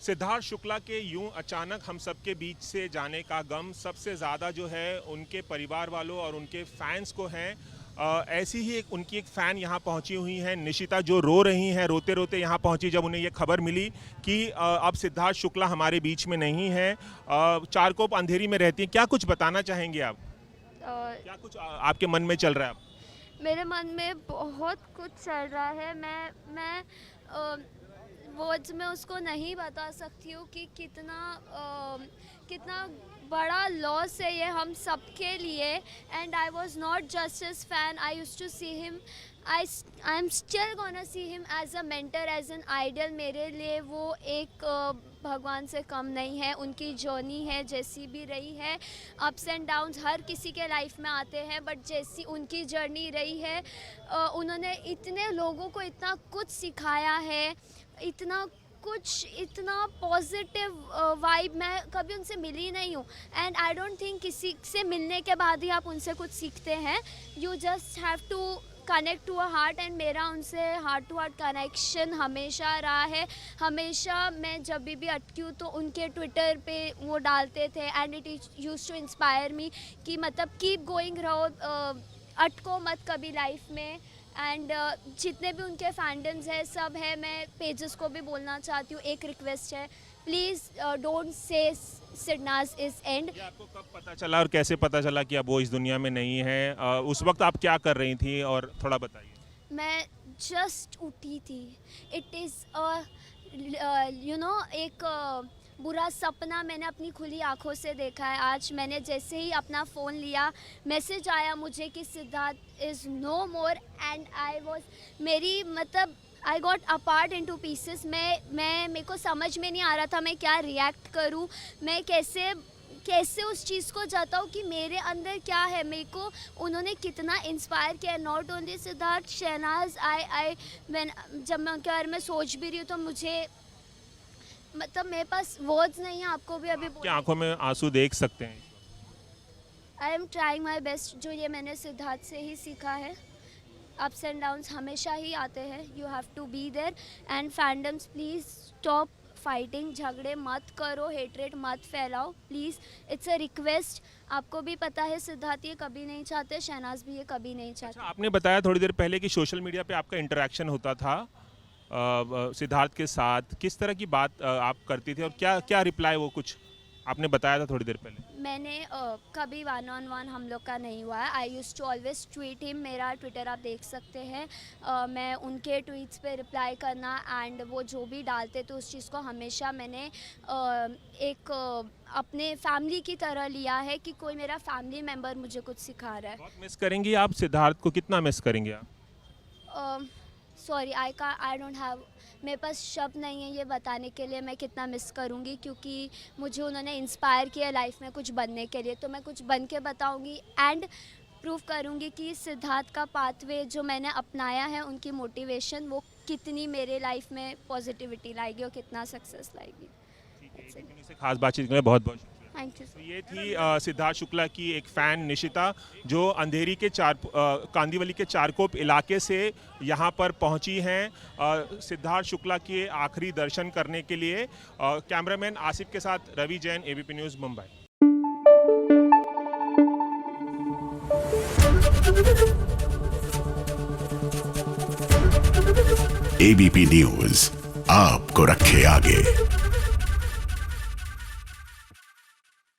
सिद्धार्थ शुक्ला के यूं अचानक हम सबके बीच से जाने का गम सबसे ज़्यादा जो है उनके परिवार वालों और उनके फैंस को है। ऐसी ही उनकी एक फ़ैन यहाँ पहुँची हुई है निशिता, जो रो रही हैं, रोते रोते यहाँ पहुँची जब उन्हें ये खबर मिली कि अब सिद्धार्थ शुक्ला हमारे बीच में नहीं है। चारकोप अंधेरी में रहती हैं। क्या कुछ बताना चाहेंगे आप? क्या कुछ आपके मन में चल रहा है? मेरे मन में बहुत कुछ चल रहा है। मैं वर्ड्स में उसको नहीं बता सकती हूँ कि कितना बड़ा लॉस है ये हम सबके लिए। And I was not just his fan, I used to see him, I am still gonna see him as a mentor, as an idol. मेरे लिए वो एक भगवान से कम नहीं है। उनकी जर्नी है जैसी भी रही है, अप्स एंड डाउन्स हर किसी के लाइफ में आते हैं, बट जैसी उनकी जर्नी रही है, उन्होंने इतने लोगों को इतना कुछ सिखाया है, इतना पॉजिटिव वाइब। मैं कभी उनसे मिली नहीं हूँ एंड आई डोंट थिंक किसी से मिलने के बाद ही आप उनसे कुछ सीखते हैं। You just have to connect to a heart, and मेरा उनसे हार्ट टू हार्ट कनेक्शन हमेशा रहा है। हमेशा मैं जब भी अटकी हूँ तो उनके ट्विटर पे वो डालते थे and it used to inspire me कि मतलब कीप गोइंग रहो, अटको मत कभी लाइफ में। एंड जितने भी उनके फैंडम्स हैं सब है, मैं पेजेस को भी बोलना चाहती हूँ, एक रिक्वेस्ट है, please don't say Sidnaaz is and. आपको कब पता चला और कैसे पता चला कि अब वो इस दुनिया में नहीं है? उस वक्त आप क्या कर रही थी और थोड़ा बताइए। मैं जस्ट उठी थी। इट इज़ एक बुरा सपना मैंने अपनी खुली आंखों से देखा है। आज मैंने जैसे ही अपना फ़ोन लिया, मैसेज आया मुझे कि Siddharth is no more, and I got apart into pieces. मेरे को समझ में नहीं आ रहा था मैं क्या रिएक्ट करूं, मैं कैसे उस चीज़ को जताऊं कि मेरे अंदर क्या है। मेरे को उन्होंने कितना इंस्पायर किया, नॉट ओनली सिद्धार्थ, शहनाज। जब मैं उनके बारे में सोच भी रही हूँ तो मुझे मतलब मेरे पास वर्ड्स नहीं है आपको भी अभी। क्या आंखों में आंसू देख सकते हैं? I am trying my best. जो ये मैंने सिद्धार्थ से ही सीखा है, अप्स एंड डाउन्स हमेशा ही आते हैं, you have to be there. And fandoms please stop fighting, झगड़े मत करो, हेटरेट मत फैलाओ प्लीज़, इट्स अ रिक्वेस्ट। आपको भी पता है सिद्धार्थ ये कभी नहीं चाहते, शहनाज भी ये कभी नहीं चाहते। अच्छा, आपने बताया थोड़ी देर पहले कि सोशल मीडिया पे आपका इंटरेक्शन होता था सिद्धार्थ के साथ, किस तरह की बात आप करती थी और क्या क्या रिप्लाई वो कुछ आपने बताया था थोड़ी देर पहले? मैंने कभी 1-on-1 हम लोग का नहीं हुआ है। I used to always tweet him, मेरा ट्विटर आप देख सकते हैं। मैं उनके ट्वीट्स पे रिप्लाई करना एंड वो जो भी डालते तो उस चीज़ को हमेशा मैंने एक अपने फैमिली की तरह लिया है कि कोई मेरा फैमिली मेम्बर मुझे कुछ सिखा रहा है। बहुत मिस करेंगी आप सिद्धार्थ को? कितना मिस करेंगे आप? सॉरी, आई डोंट हैव, मेरे पास शब्द नहीं है ये बताने के लिए मैं कितना मिस करूँगी, क्योंकि मुझे उन्होंने इंस्पायर किया लाइफ में कुछ बनने के लिए, तो मैं कुछ बन के बताऊँगी एंड प्रूव करूँगी कि सिद्धार्थ का पाथवे जो मैंने अपनाया है, उनकी मोटिवेशन वो कितनी मेरे लाइफ में पॉजिटिविटी लाएगी और कितना सक्सेस लाएगी। से खास बातचीत के लिए बहुत बहुत थैंक यू। तो ये थी सिद्धार्थ शुक्ला की एक फ़ैन निशिता, जो अंधेरी के कांदीवली के चारकोप इलाके से यहाँ पर पहुँची हैं सिद्धार्थ शुक्ला के आखिरी दर्शन करने के लिए। कैमरामैन आसिफ के साथ Ravi Jain, ABP news, Mumbai. ABP news आपको रखे आगे।